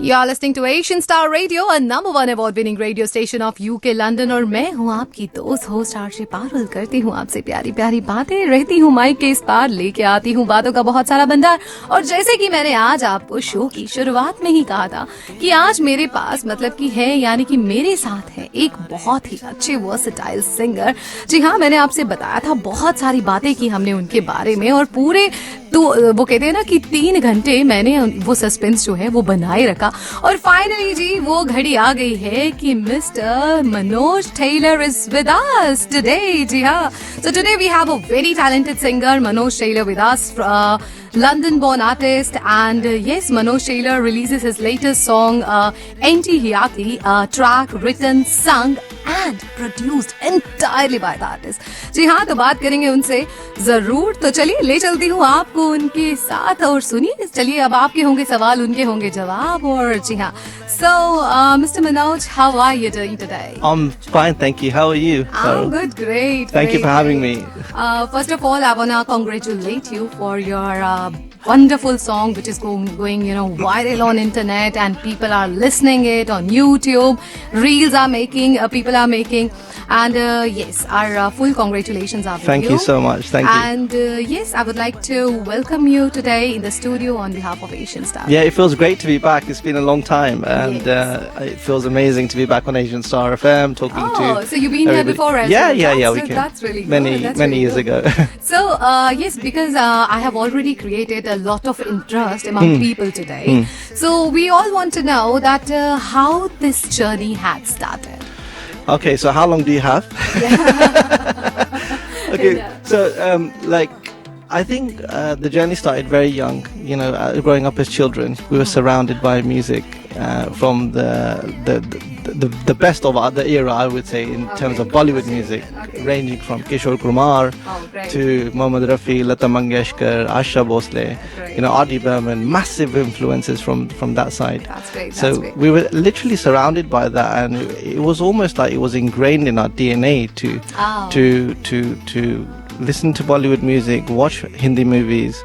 You're listening to Asian Star Radio, a number one award-winning radio station of UK London, और मैं हूँ आपकी दोस्त होस्ट आरजे पारुल। करती हूँ आपसे प्यारी प्यारी बातें, रहती हूँ माइक के इस पार, लेके आती हूँ बातों का बहुत सारा भंडार। और जैसे कि मैंने आज आपको शो की शुरुआत में ही कहा था कि आज मेरे पास मतलब कि है, यानी कि मेरे साथ है एक बहुत ही अच्छे वर्सेटाइल सिंगर। जी हाँ, मैंने आपसे बताया था बहुत सारी बातें की हमने उनके बारे में, और पूरे तो वो कहते हैं ना कि 3 घंटे मैंने वो सस्पेंस जो है वो बनाए रखा, और फाइनली जी वो घड़ी आ गई है कि mister Manoj Taylor is with us today. जी हाँ, so today we have a very talented singer Manoj Tailor with us, London born artist, and yes, Manoj Tailor releases his latest song Enti Hiyati, track written, sung and produced entirely by the artist. जी हाँ, तो बात करेंगे उनसे जरूर। तो चलिए ले चलती हूँ आपको उनके साथ, और सुनिए, चलिए अब आपके होंगे सवाल, उनके होंगे जवाब। और जी हाँ, so Mr. Manoj, how are you doing today? I'm fine, thank you. How are you? I'm good, great. Thank you for having me. First of all, I wanna congratulate you for your wonderful song, which is going viral on internet, and people are listening it on YouTube. Reels are making, people are making, and yes, our full congratulations are with you. Thank you so much. Thank you. And yes, I would like to welcome you today in the studio on behalf of Asian Star. Yeah, it feels great to be back. It's been a long time, and Yes. it feels amazing to be back on Asian Star FM talking to. Oh, so you've been here everybody. before as Yeah, well. yeah. We That's really good. many That's many really years good. ago. So, yes, because I have already created a lot of interest among people today. So, we all want to know that how this journey had started. Okay, so how long do you have? Okay, Yeah. so like I think the journey started very young. You know, growing up as children, we were surrounded by music from the best of the era, I would say, in terms of Bollywood music, ranging from Kishore Kumar Great. to Mohammad Rafi, Lata Mangeshkar, Asha Bhosle, Great. Adi Burman, massive influences from that side. That's great. So That's great. we were literally surrounded by that, and it was almost like it was ingrained in our DNA to listen to Bollywood music, watch Hindi movies.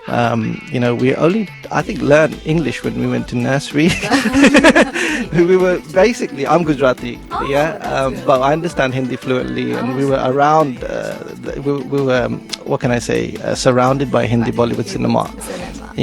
We only, I think, learned English when we went to nursery. We were basically, I'm Gujarati, but I understand Hindi fluently, and we were around, we were, what can I say, surrounded by Hindi Bollywood cinema.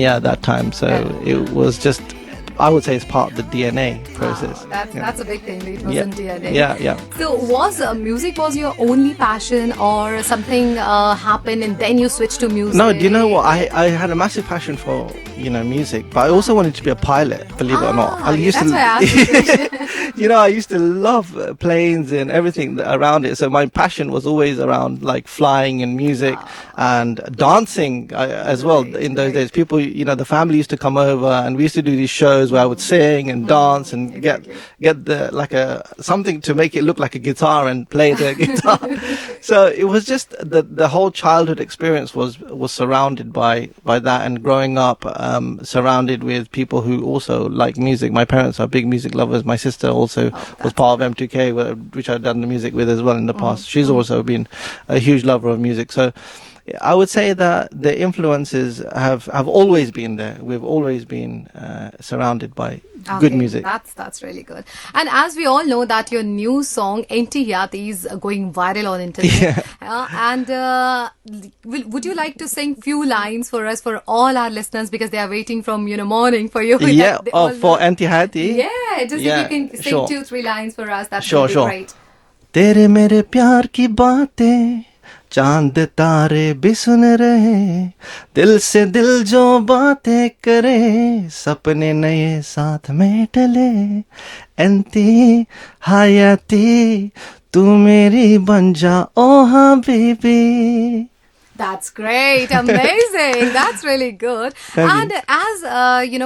Yeah, that time. So it was just, I would say it's part of the DNA process. That's a big thing. It was in DNA. Yeah. So, was music was your only passion, or something happened and then you switched to music? No, do you know what? I had a massive passion for music, but I also wanted to be a pilot. Believe it or not, I used that's to. why I asked the question. I used to love planes and everything around it. So my passion was always around like flying and music and dancing as well. In those days, people, the family used to come over, and we used to do these shows where I would sing and dance and get the something to make it look like a guitar and play the guitar. So it was just the whole childhood experience was surrounded by that, and growing up surrounded with people who also like music. My parents are big music lovers. My sister also was part of M2K, which I've done the music with as well in the past. She's also been a huge lover of music. So I would say that the influences have always been there. We've always been surrounded by good music. That's really good. And as we all know that your new song Enti Hiyati is going viral on internet. Would you like to sing few lines for us, for all our listeners, because they are waiting from morning for you? Yeah, for Enti Hiyati. Yeah, just if you can sing 2-3 lines for us, that would be great. तेरे मेरे प्यार की बातें चांद तारे भी सुन रहे, दिल से दिल जो बातें करे, सपने नए साथ में टले, एंती हयाती तू मेरी बन जा ओ Habibi. That's great. Amazing. That's really good. And as,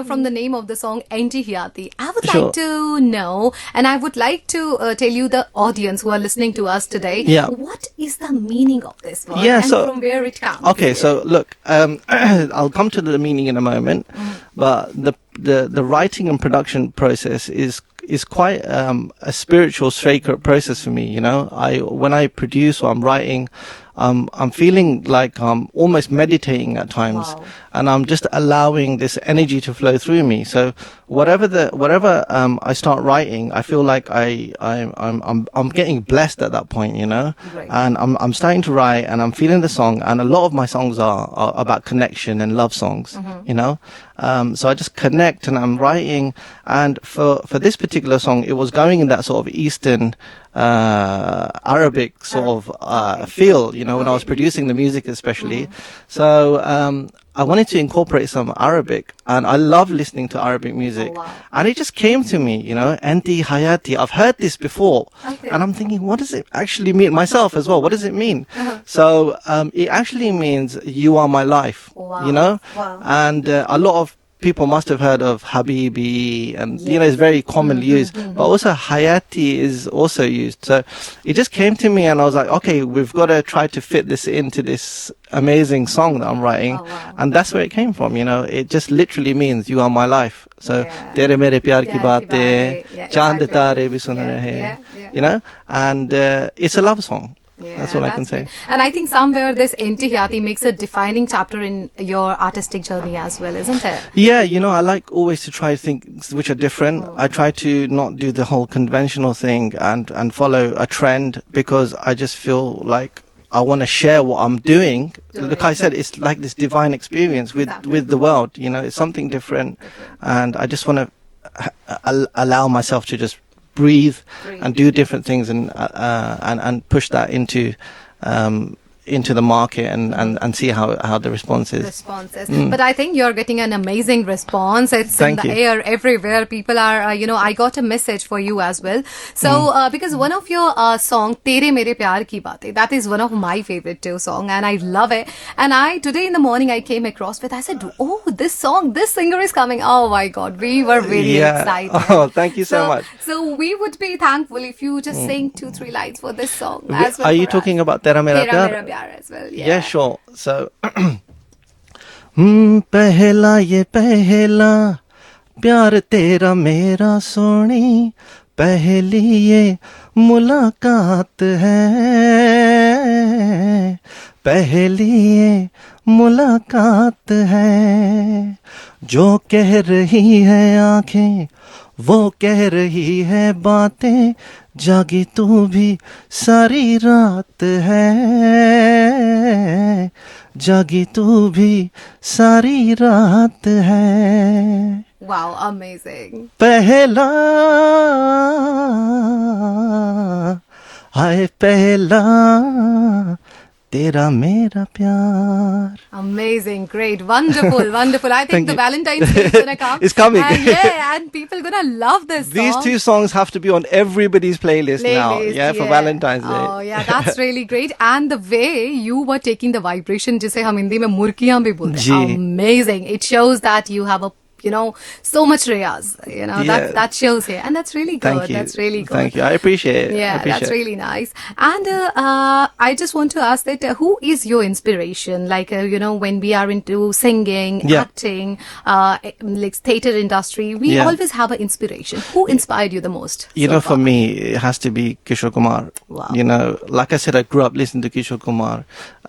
from the name of the song, Enti Hiyati, I would like to know, and I would like to tell you, the audience who are listening to us today, what is the meaning of this word and from where it comes? Okay, so look, I'll come to the meaning in a moment, but the writing and production process is quite a spiritual, sacred process for me. When I produce or I'm writing, I'm feeling like I'm almost meditating at times, Wow. and I'm just allowing this energy to flow through me. So whatever I start writing, I feel like I'm getting blessed at that point, you know. Right. And I'm starting to write, and I'm feeling the song, and a lot of my songs are about connection and love songs, you know. So I just connect, and I'm writing, and for this particular song, it was going in that sort of Eastern Arabic sort of feel, you know, when I was producing the music especially. So I wanted to incorporate some Arabic, and I love listening to Arabic music. Oh, wow. And it just came to me, you know, Anti Hayati. I've heard this before, Okay. and I'm thinking, what does it actually mean? Myself as well, what does it mean? So it actually means you are my life, Wow. you know. Wow. And a lot of people must have heard of Habibi, and you know, it's very commonly used, but also Hayati is also used. So it just came to me, and I was like, okay, we've got to try to fit this into this amazing song that I'm writing. Oh, wow. And that's where it came from, you know. It just literally means you are my life. So Yeah. tere mere pyar ki Pyar ki baatein, baatein. Yeah, chand exactly. tare bhi sun Yeah, rahe, yeah. you know. And it's a love song. Yeah, That's all I can say. great. And I think somewhere this Intihati makes a defining chapter in your artistic journey as well, isn't it? Yeah, you know, I like always to try things which are different. I try to not do the whole conventional thing and follow a trend, because I just feel like I want to share what I'm doing. Like I said, it's like this divine experience with the world, you know, it's something different. And I just want to allow myself to just breathe and do different things, and push that into the market, and see how the response is. Responses. But I think you're getting an amazing response. It's Thank in the you. air everywhere. People are, you know, I got a message for you as well. So, because one of your song, Tere Mere Pyar Ki Baatein, that is one of my favorite too song, and I love it. And today in the morning, I came across with, I said, oh, this song, this singer is coming. Oh my God, we were very excited. Oh, thank you so much. So we would be thankful if you just sing 2-3 lines for this song as well. Are you for us. talking about Tera Mera Tera Pyar? Mera Pyar as well. Yeah, sure. So, पहला ये पहला प्यार तेरा मेरा सोनी, पहली ये मुलाकात है, पहली ये मुलाकात है, जो कह रही है आंखें वो कह रही है बातें, जागी तू भी सारी रात है, जागी तू भी सारी रात है. Wow, amazing. पहला हाय पहला तेरा मेरा प्यार. Amazing, great, wonderful, wonderful. I think Thank the you. Valentine's Day is gonna come. It's coming. And yeah, and people gonna love this song. These two songs have to be on everybody's playlist now, Playlist, yeah, for Valentine's Day. Oh yeah, that's really great. And the way you were taking the vibration, जिसे हम हिंदी में मुर्कियां भी बोलते हैं, जी. amazing. It shows that you have a, you know, so much riyaz, you know, Yeah. that shows here, and that's really good. Thank you. That's really good. Thank you. I appreciate it. I Yeah, appreciate that's it. really nice. And I just want to ask that who is your inspiration? Like, you know, when we are into singing, Yeah. acting, like theater industry, we Yeah. always have an inspiration. Who inspired you the most? You so know, far? for me, it has to be Kishore Kumar. Wow. You know, like I said, I grew up listening to Kishore Kumar,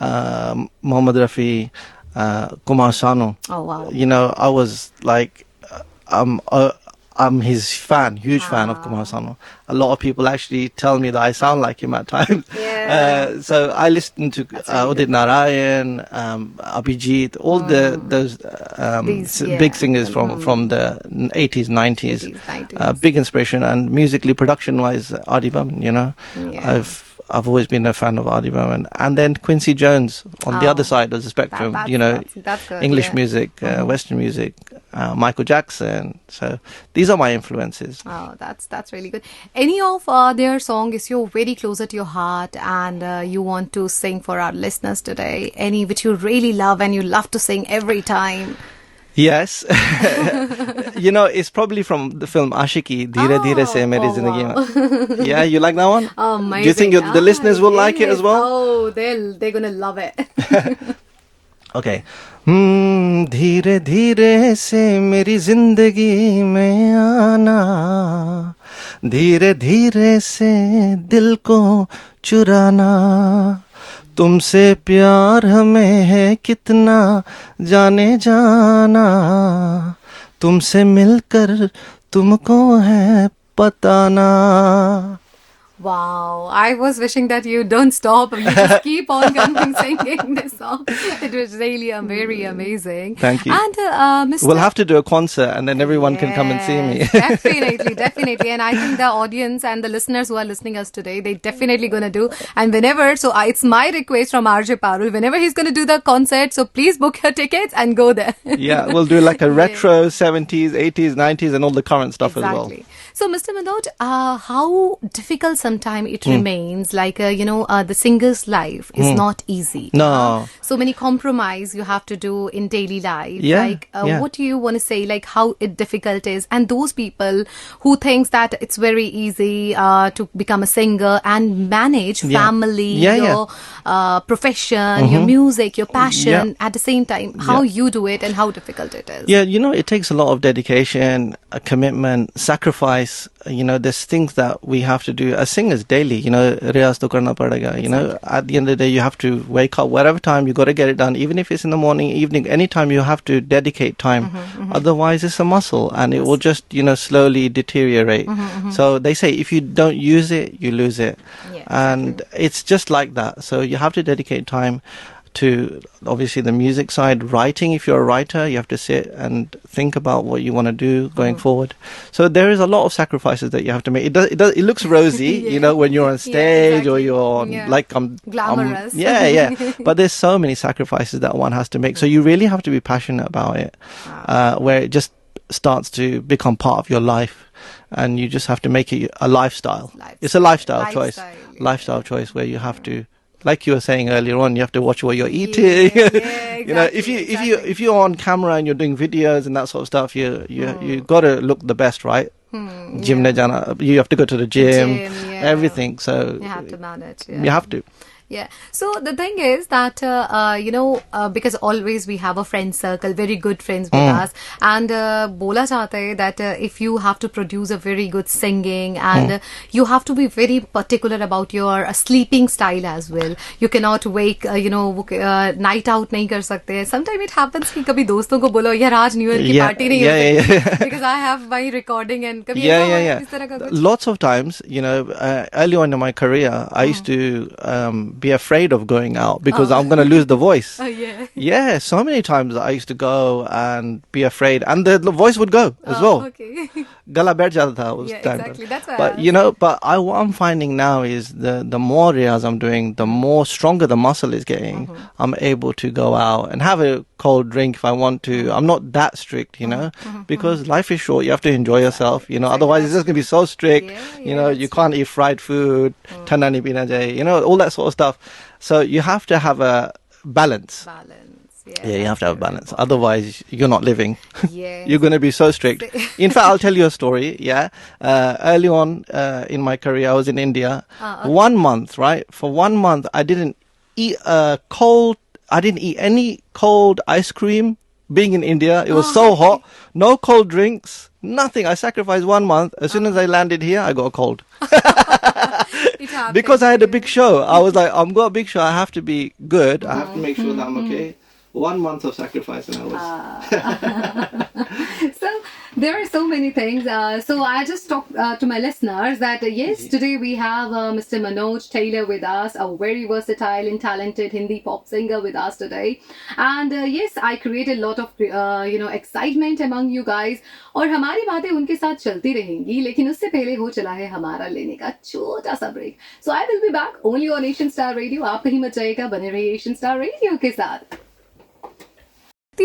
Mohammad Rafi, Kumar Sanu. Oh wow. You know, I was like, I'm his fan, huge fan of Kumar Sanu. A lot of people actually tell me that I sound like him at times. Yeah. So I listened to Udit Narayan, Abhijit, all those These, big yeah. singers from the 80s, 90s. 80s, 90s. Big inspiration, and musically, production-wise, Adi Burman. You know, Yeah. I've always been a fan of Adi Burman, and then Quincy Jones on the Oh, other side of the spectrum. that's- You know, that's good, English yeah. music, Western music, Michael Jackson. So these are my influences. Oh, that's really good. Any of their song is you very closer to your heart, and you want to sing for our listeners today? Any which you really love and you love to sing every time? Yes, you know, it's probably from the film Ashiki. Dheere Dheere Se Meri Zindagi Mein. Yeah, you like that one? Oh, amazing. Do you think the listeners will like it as well? Oh, they're gonna love it. Okay. धीरे धीरे से मेरी जिंदगी में आना, धीरे धीरे से दिल को चुराना, तुमसे प्यार हमें है कितना जाने जाना, तुमसे मिलकर तुमको है बताना. Wow, I was wishing that you don't stop. You just keep on coming singing this song. It was really very amazing. Thank you. And Mr. We'll have to do a concert and then everyone can come and see me. Yes, definitely, definitely. And I think the audience and the listeners who are listening us today, they definitely gonna do. And whenever, so it's my request from RJ Parul, whenever he's gonna do the concert, so please book your tickets and go there. Yeah, we'll do like a retro 70s, 80s, 90s and all the current stuff as well. Exactly. So, Mr. Manoj, how difficult sometimes it remains, like, the singer's life is not easy. No. So many compromise you have to do in daily life. Yeah, Like, yeah. what do you want to say, like, how it difficult is? And those people who thinks that it's very easy to become a singer and manage Yeah. family, Yeah, your profession, your music, your passion Yeah. at the same time, how you do it and how difficult it is. Yeah, it takes a lot of dedication, a commitment, sacrifice. There's things that we have to do as singers daily. Riyaz to karna padega. At the end of the day, you have to wake up whatever time, you got to get it done, even if it's in the morning, evening, anytime you have to dedicate time. Otherwise, it's a muscle and it will just, slowly deteriorate. So they say if you don't use it, you lose it. Yeah, And it's just like that. So you have to dedicate time to obviously the music side. Writing, if you're a writer, you have to sit and think about what you want to do going forward. So there is a lot of sacrifices that you have to make. It looks rosy, Yeah. when you're on stage or exactly. you're on Yeah. Glamorous. yeah. But there's so many sacrifices that one has to make. So you really have to be passionate about it, where it just starts to become part of your life. And you just have to make it a lifestyle. It's a lifestyle choice. Yeah. Lifestyle choice where you have to, like you were saying earlier on, you have to watch what you're eating. Yeah, If you're on camera and you're doing videos and that sort of stuff, you got to look the best, right? Gym ne jana, you have to go to the gym, everything. So You have to manage. you have to. Yeah. So the thing is that, because always we have a friend circle, very good friends with us. And bola chahte hai that if you have to produce a very good singing and you have to be very particular about your sleeping style as well. You cannot wake, night out nahi kar sakte. Sometimes it happens कि कभी दोस्तों को बोलो यार आज new year की Yeah, party नहीं yeah, कर yeah, सकते because I have my recording and कभी Yeah, ऐसा हुआ yeah, है इस तरह का yeah. कुछ? Lots of times, early on in my career, I used to be afraid of going out because I'm going to lose the voice. Oh, yeah. Yeah, so many times I used to go and be afraid, and the voice would go as well. Okay. Gala baith jata tha us Yeah, time par. exactly. That's why I But what I'm finding now is the more riyaz I'm doing, the more stronger the muscle is getting. I'm able to go out and have a cold drink if I want to. I'm not that strict, because life is short. You have to enjoy yourself, Otherwise, it's just going to be so strict. Yeah, You can't eat fried food, thanda nahi pina jaye, all that sort of stuff. So you have to have a balance. Yeah, you have to have a balance. Otherwise, you're not living. Yes. You're going to be so strict. In fact, I'll tell you a story. Yeah. Early on in my career, I was in India. 1 month, right? For 1 month, I didn't eat any cold ice cream. Being in India, it was so hot. No cold drinks. Nothing. I sacrificed 1 month. As soon as I landed here, I got a cold. It happens. Because I had a big show. I was like, I'm got a big show. I have to be good. I have to make sure that I'm okay. 1 month of sacrifice and I was. So there are so many things. So I just talked to my listeners that yes, today we have Mr. Manoj Tailor with us, a very versatile and talented Hindi pop singer with us today. And yes, I created a lot of excitement among you guys. और हमारी बातें उनके साथ चलती रहेंगी, लेकिन उससे पहले हो चला है हमारा लेने का छोटा सा break. So I will be back only on Asian Star Radio. आप कहीं मत जाइएगा, बने रहिए Asian Star Radio के साथ.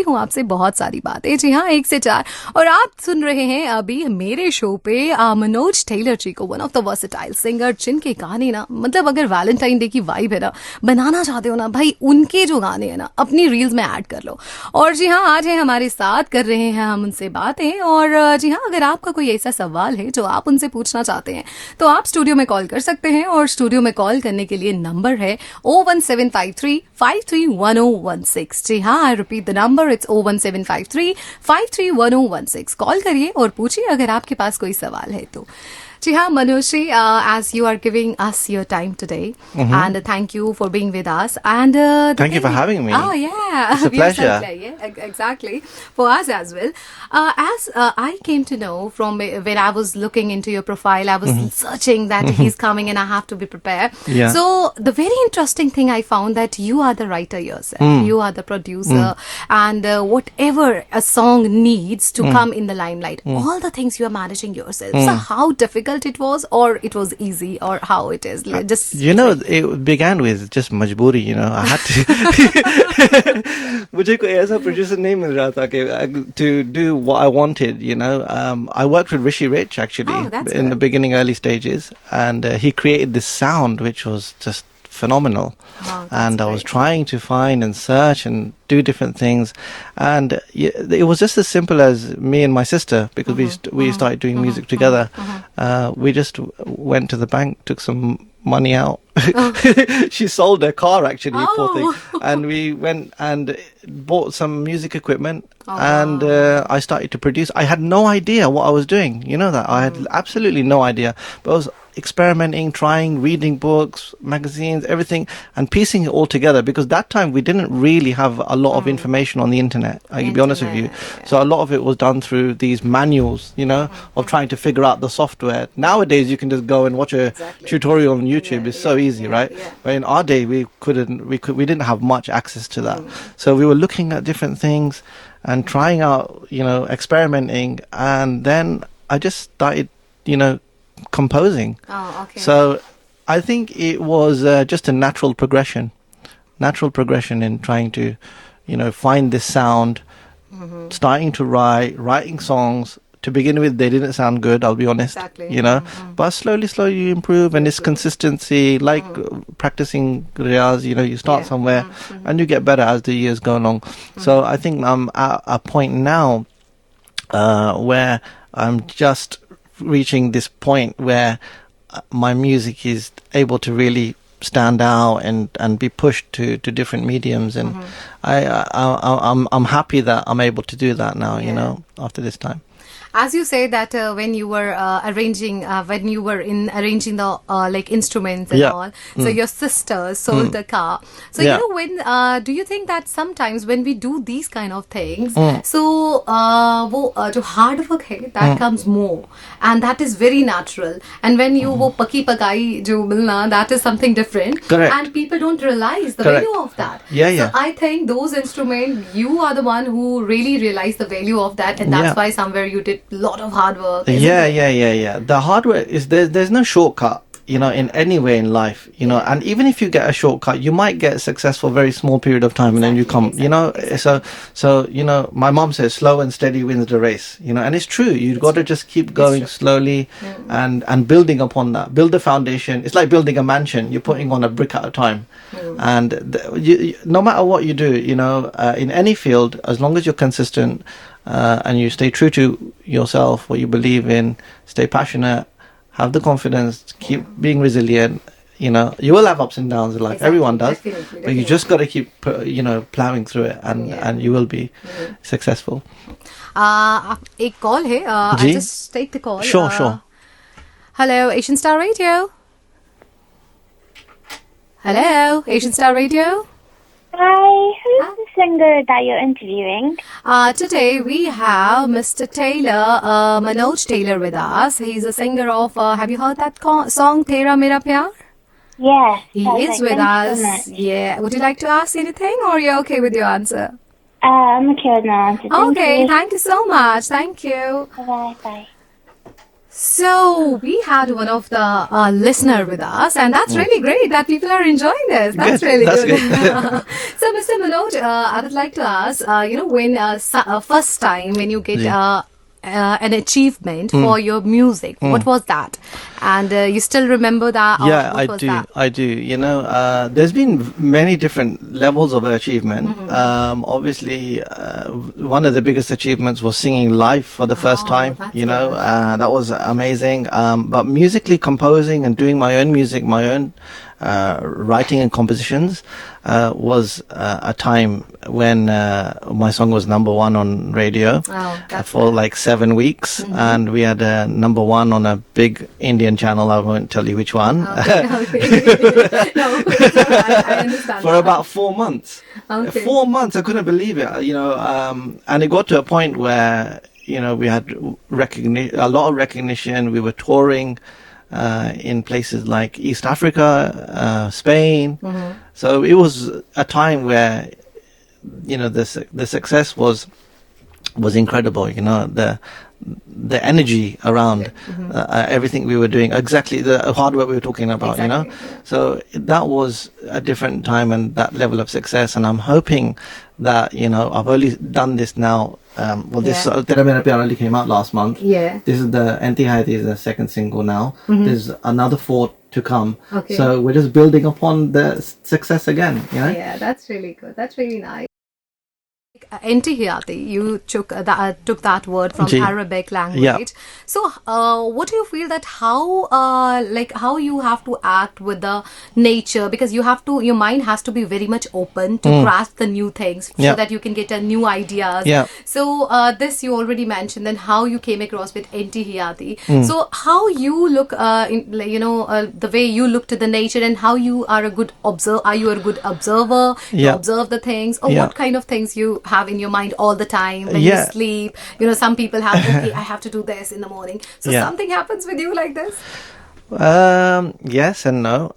हूँ आपसे बहुत सारी बातें. जी हाँ, 1 से 4. और आप सुन रहे हैं अभी मेरे शो पे मनोज टेलर जी को, one of the versatile singer, जिनके गाने ना, मतलब अगर वैलेंटाइन डे की वाइब है ना, बनाना चाहते हो ना भाई, उनके जो गाने हैं ना अपनी रील्स में ऐड कर लो. और जी हाँ, आज है हमारे साथ, कर रहे हैं हम उनसे बातें. और जी हाँ, अगर आपका कोई ऐसा सवाल है जो आप उनसे पूछना चाहते हैं तो आप स्टूडियो में कॉल कर सकते हैं. और स्टूडियो में कॉल करने के लिए नंबर है 01753531016. जी हाँ, I repeat the number, it's 01753531016. Call करिए और पूछिए अगर आपके पास कोई सवाल है तो. जी हाँ Manoj ji, as you are giving us your time today, and thank you for being with us. And Thank you for having me. Oh yeah, It's a We are so pleasure. glad, yeah, exactly, for us as well. As I came to know from when I was looking into your profile, I was searching that he's coming and I have to be prepared. Yeah. So the very interesting thing I found that you are the writer yourself, you are the producer, and whatever a song needs to come in the limelight, all the things you are managing yourself. So how difficult it was, or it was easy, or how it is? Just You know, it began with just majboori, you know. I had to. मुझे कोई ऐसा producer नहीं मिल रहा था कि to do what I wanted, you know. I worked with Rishi Rich actually Oh, that's in the good. beginning, early stages, and he created this sound which was just phenomenal. Wow, that's And I was great. trying to find and search and do different things, and it was just as simple as me and my sister, because we started doing music together. We just went to the bank, took some money out. She sold her car actually, poor thing, Oh. and we went and bought some music equipment. Oh, And I started to produce. I had no idea what I was doing. You know that I had absolutely no idea, but I was experimenting, trying, reading books, magazines, everything, and piecing it all together, because that time we didn't really have a lot of information on the internet, I can be honest with you. Internet, yeah. So a lot of it was done through these manuals, you know, of trying to figure out the software. Nowadays you can just go and watch a Exactly. tutorial on YouTube. Yeah, It's so easy, right? yeah. But in our day we didn't have much access to that. So we were looking at different things and trying out, you know, experimenting, and then I just started, you know, composing. Oh, okay. So I think it was just a natural progression in trying to, you know, find this sound, starting to writing songs. To begin with, they didn't sound good, I'll be honest. Exactly. You know, but slowly you improve, and it's consistency, like practicing riyaz, you know, you start Yeah. somewhere and you get better as the years go along. So I think I'm at a point now where I'm just reaching this point where my music is able to really stand out and be pushed to different mediums, and I'm happy that I'm able to do that now, you Yeah. know, after this time. As you say that when you were arranging the like instruments and Yeah. all, so your sister sold the car. So Yeah. you know, when do you think that sometimes when we do these kind of things, so wo जो hard work है that comes more, and that is very natural. And when you वो पकी पकाई जो मिलना, that is something different. Correct. And people don't realize the Correct. value of that. Yeah, yeah. So I think those instruments, you are the one who really realized the value of that, and that's Yeah. why somewhere you did a lot of hard work. isn't Yeah, it? yeah. The hard work is there's no shortcut, you know, in any way in life, you know, and even if you get a shortcut, you might get success for a very small period of time, and then you come, you know, so you know, my mom says slow and steady wins the race, you know, and it's true. You've got to just keep going slowly and building upon that, build the foundation. It's like building a mansion. You're putting on a brick at a time, and no matter what you do, you know, in any field, as long as you're consistent and you stay true to yourself, what you believe in, stay passionate, have the confidence, keep being resilient. You know, you will have ups and downs in life. Exactly, Everyone does, definitely, but you just got to keep, you know, plowing through it, and you will be successful. एक call है. I जी? just take the call. Sure. Hello, Asian Star Radio. Hello, Asian Star Radio. Hi, who's the singer that you're interviewing? Today we have Mr. Tailor, Manoj Tailor with us. He's a singer of, have you heard that song, Tera Mera Pyar? Yes. He perfect. is with Thank you so us. much. Yeah. Would you like to ask anything, or you're okay with your answer? I'm okay with my answer. Thank Okay, you. thank you so much. Thank you. Bye bye. So we had one of the listener with us, and that's really great that people are enjoying this. That's Good. really That's good. good. So, Mr. Manoj, I would like to ask, you know, when first time when you get an achievement for your music, what was that? And you still remember that? Or Yeah, what was that? I do. You know, there's been many different levels of achievement. Obviously, one of the biggest achievements was singing live for the first time. That's You know, good. that was amazing. But musically composing and doing my own music, my own writing and compositions was a time when my song was number one on radio for like 7 weeks, and we had number one on a big Indian channel. I won't tell you which one. Okay. No, I understand. For about 4 months. Okay. 4 months, I couldn't believe it. And it got to a point where we had a lot of recognition. We were touring in places like East Africa, Spain. So it was a time where the success was incredible. The energy around everything we were doing, exactly the hard work we were talking about. Exactly. So that was a different time and that level of success. And I'm hoping that I've only done this now. This Tera Mera Pyar only came out last month. Yeah. This is the Antihayati is the second single now. There's another 4 to come. Okay. So we're just building upon the success again. Yeah, that's really good. That's really nice. Intihiyati, you took that word from Ji. Arabic language. Yeah. So, what do you feel that how you have to act with the nature, because your mind has to be very much open to grasp the new things so that you can get a new ideas. Yeah. So, this you already mentioned, and how you came across with Intihiyati. So, how you look, the way you look to the nature, and how you are a good observer. Are you a good observer? You observe the things, or what kind of things you have in your mind all the time when you sleep? Some people have, okay, I have to do this in the morning. So something happens with you like this? Yes and no.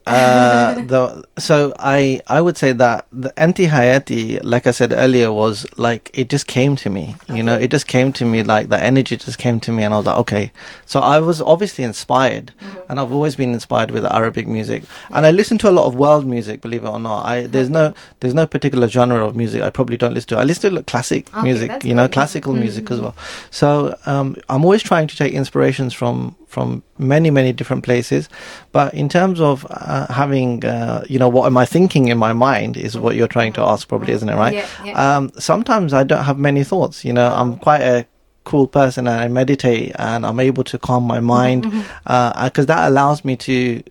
So I would say that the Antihayati, like I said earlier, was like, it just came to me. It just came to me, like the energy just came to me, and I was like, okay. So I was obviously inspired, and I've always been inspired with Arabic music, and I listen to a lot of world music, believe it or not. There's no particular genre of music I probably don't listen to. I listen to classic music, classical music as well. So I'm always trying to take inspirations from many different places, but in terms of having what am I thinking in my mind is what you're trying to ask, probably, isn't it? Right? Sometimes I don't have many thoughts. I'm quite a cool person, and I meditate, and I'm able to calm my mind because that allows me to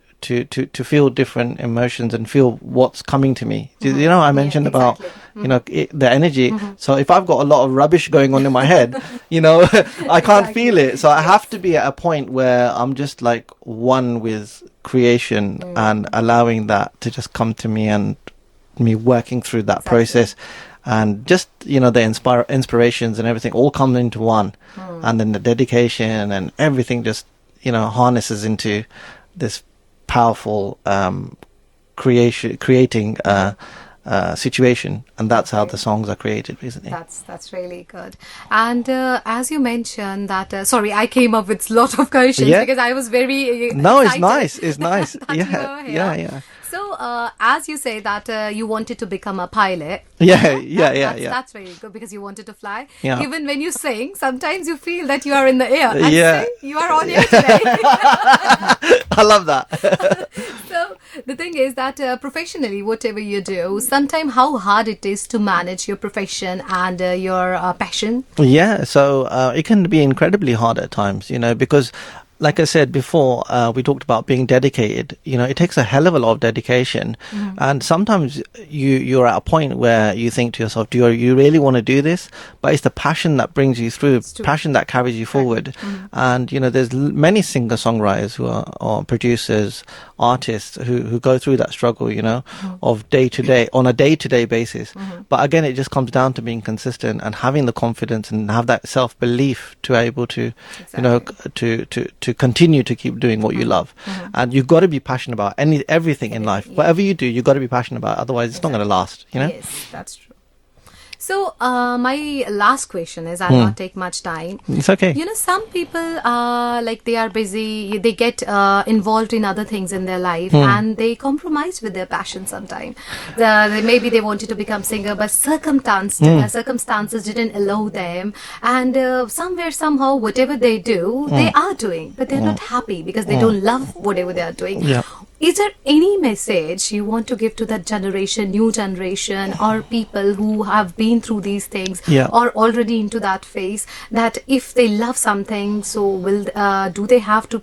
feel different emotions and feel what's coming to me. I mentioned about the energy. So if I've got a lot of rubbish going on in my head, I can't feel it. So I have to be at a point where I'm just like one with creation and allowing that to just come to me, and me working through that process, and just the inspirations and everything all come into one, and then the dedication and everything just harnesses into this powerful creating situation, and that's how the songs are created, basically. That's really good. And as you mentioned that, sorry, I came up with a lot of questions because I was very no, excited. it's nice. Yeah. So, as you say that you wanted to become a pilot. That's very good, because you wanted to fly. Yeah. Even when you sing, sometimes you feel that you are in the air. And sing, you are on air today. I love that. So, the thing is that professionally, whatever you do, sometimes how hard it is to manage your profession and your passion. Yeah, so it can be incredibly hard at times, because like I said before, we talked about being dedicated. It takes a hell of a lot of dedication. And sometimes you're at a point where you think to yourself, do you really want to do this? But it's the passion that brings you through, passion that carries you forward. And, there's many singer-songwriters who are or producers, artists who go through that struggle, of day-to-day, on a day-to-day basis. But again, it just comes down to being consistent and having the confidence and have that self-belief to able to, to continue to keep doing what you love. And you've got to be passionate about everything in life. Whatever you do, you've got to be passionate about it. Otherwise, it's not going to last, Yes, that's true. So, my last question is, I'll not take much time. It's okay. Some people, they are busy, they get involved in other things in their life, and they compromise with their passion sometimes. Maybe they wanted to become singer, but circumstances didn't allow them. And somewhere, somehow, whatever they do, they are doing, but they're not happy because they don't love whatever they are doing. Yeah. Is there any message you want to give to that generation, new generation, or people who have been through these things, Yeah. or already into that phase, that if they love something, so will do they have to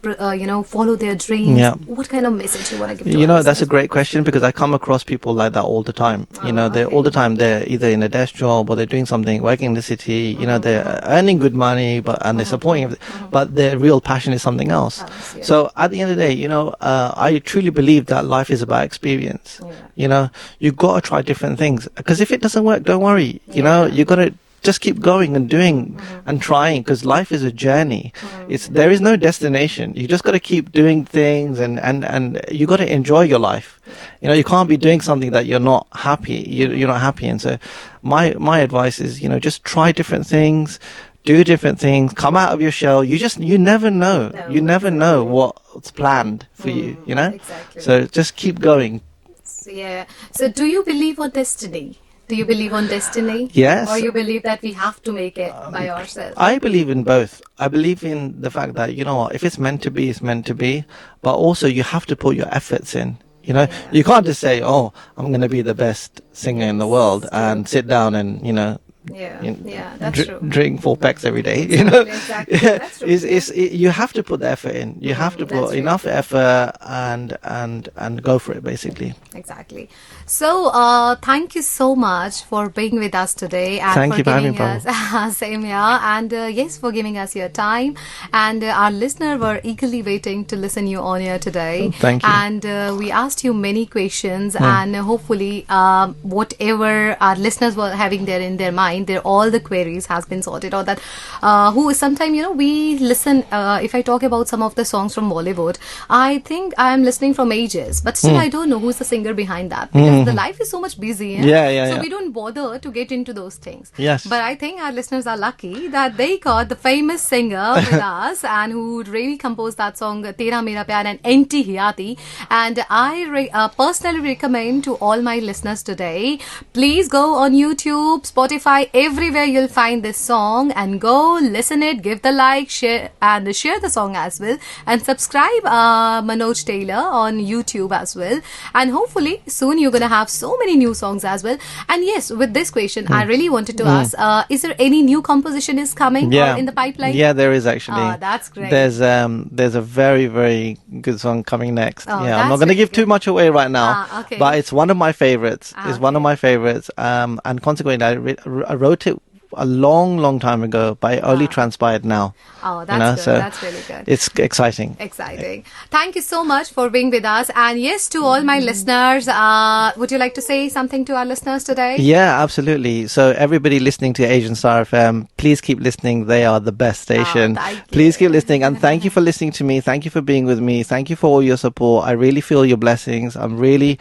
follow their dreams? Yeah. What kind of message you want to give to You know, us? that's a great question, because I come across people like that all the time. You know, they're all the time, they're either in a desk job or they're doing something, working in the city, you know, they're earning good money, and they're supporting, but their real passion is something else. Yeah. So at the end of the day, you know, I truly believe that life is about experience. You know, you got to try different things, because if it doesn't work, don't worry. You know, you got to just keep going and doing and trying, because life is a journey. There is no destination. You just got to keep doing things, and you got to enjoy your life. You know, you can't be doing something that you're not happy. You're not happy. And so my advice is, you know, just try different things, do different things, come out of your shell. You never know. You never know what's planned for you, you know? Exactly. So just keep going. Yeah. So do you believe on destiny? Do you believe on destiny? Yes. Or you believe that we have to make it by ourselves? I believe in both. I believe in the fact that, you know what, if it's meant to be, it's meant to be. But also you have to put your efforts in. You know, you can't just say, oh, I'm going to be the best singer in the world and sit down and, you know, That's true. drink 4 packs every day. You know, Exactly. That's true. You have to put the effort in. You have to put enough effort and go for it, basically. Exactly. So, thank you so much for being with us today, and Thank for you for having giving me, us same here, and yes, for giving us your time. And our listener were eagerly waiting to listen you on here today. Thank you. And we asked you many questions, and hopefully, whatever our listeners were having there in their mind, all the queries has been sorted out. That who is sometimes, you know, we listen. If I talk about some of the songs from Bollywood, I think I am listening from ages, but still I don't know who's the singer behind that, because the life is so much busy. So we don't bother to get into those things. Yes. But I think our listeners are lucky that they got the famous singer with us, and who really composed that song Tera Mera Pyar and Enti Hiyati. And I personally recommend to all my listeners today, please go on YouTube, Spotify, everywhere you'll find this song, and go listen it, give the like, share the song as well, and subscribe Manoj Tailor on YouTube as well. And hopefully soon you're gonna have so many new songs as well. And yes, with this question, I really wanted to ask, is there any new composition is coming or in the pipeline? Yeah, there is actually. Oh, that's great. There's a very, very good song coming next. Oh, Yeah, I'm not that's going to really give too good. much away right now, Okay. but it's one of my favorites. It's one of Okay. my favorites. And consequently, I wrote it a long time ago, but it only transpired now. Oh, that's you know, good. so That's really good. It's exciting. Exciting. Thank you so much for being with us. And yes, to all my listeners, would you like to say something to our listeners today? Yeah, absolutely. So everybody listening to Asian Star FM, please keep listening. They are the best station. thank you. Please keep listening, and thank you for listening to me. Thank you for being with me. Thank you for all your support. I really feel your blessings. I'm really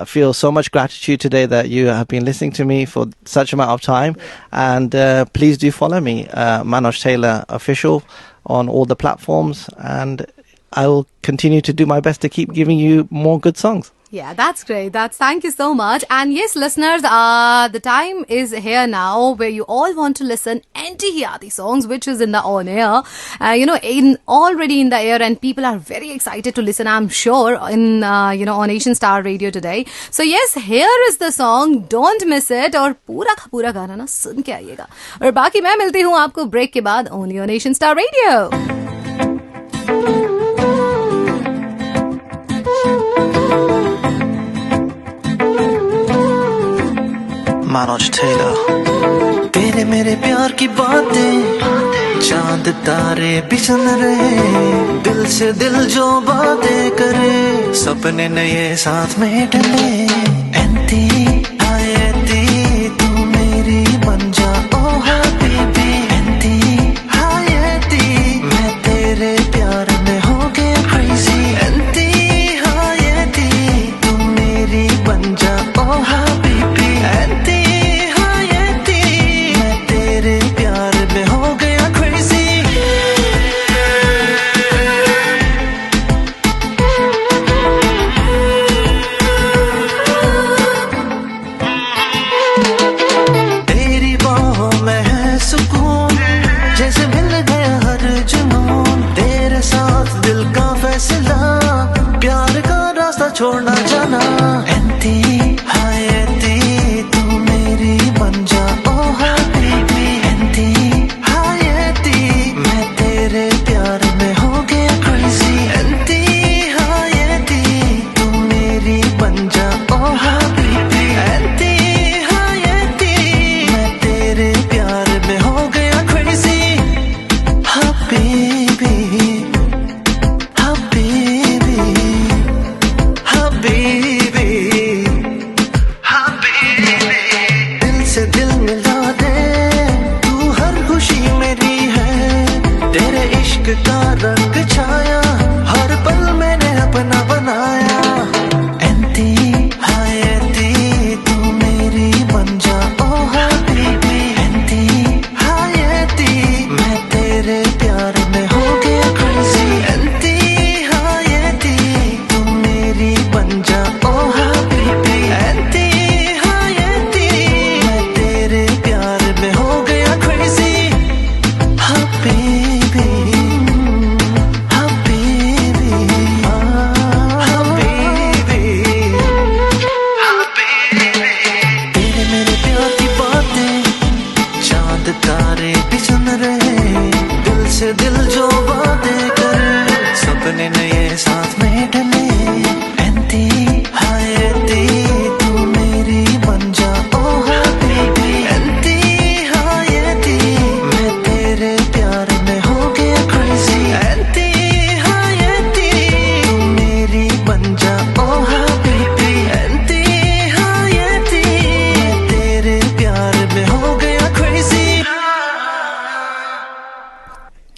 feel so much gratitude today that you have been listening to me for such amount of time. And please do follow me, Manoj Tailor Official, on all the platforms, and I will continue to do my best to keep giving you more good songs. Yeah, that's great. Thank you so much. And yes, listeners, the time is here now where you all want to listen anti-Hiyati songs, which is in the on air, already in the air, and people are very excited to listen, I'm sure, in on Asian Star Radio today. So yes, here is the song. Don't miss it. और पूरा का पूरा गाना ना सुन के आइएगा. और बाकी मैं मिलती हूँ आपको ब्रेक के बाद only on Asian Star Radio. Manoj Tailor तेरे मेरे प्यार की बातें चांद तारे बिछन रहे दिल से दिल जो बातें करे सपने नए साथ में डले एंती हाय एंती तू मेरी बन जा ओ हबीबी एंती हाय एंती मैं तेरे प्यार में हो गया क्रेजी एंती हाय एंती तू मेरी बन जा ओ Habibi एंती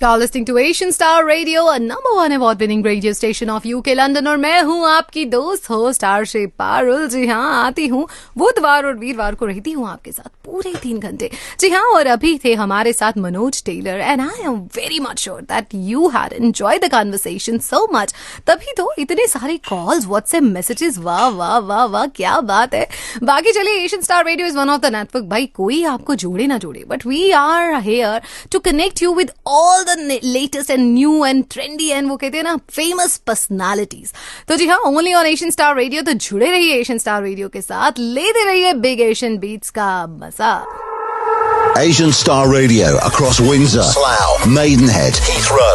You're listening to Asian Star Radio, a number one award-winning radio station of UK London, और मैं हूँ आपकी दोस्त होस्ट आरशे पारुल। जी हाँ, आती हूँ बुधवार और वीरवार को, रहती हूँ आपके साथ पूरे 3 घंटे। जी हाँ, और अभी थे हमारे साथ Manoj Taylor, and I am very much sure that you had enjoyed the conversation so much. तभी तो इतने सारे कॉल्स, व्हाट्सएप मैसेजेस, वाह वाह वाह वाह, क्या बात है। बाकी चलिए, Asian Star Radio is one of the network, भाई कोई आपको जोड़े ना जोड़े, but we are here to connect you with all the latest and new and trendy and वो कहते हैं ना famous personalities। तो जी हाँ, only on Asian Star Radio, तो जुड़े रहिए Asian Star Radio के साथ, लेते रहिए Big Asian Beats का मजा। Asian Star Radio across Windsor, Slough, Maidenhead, Heathrow,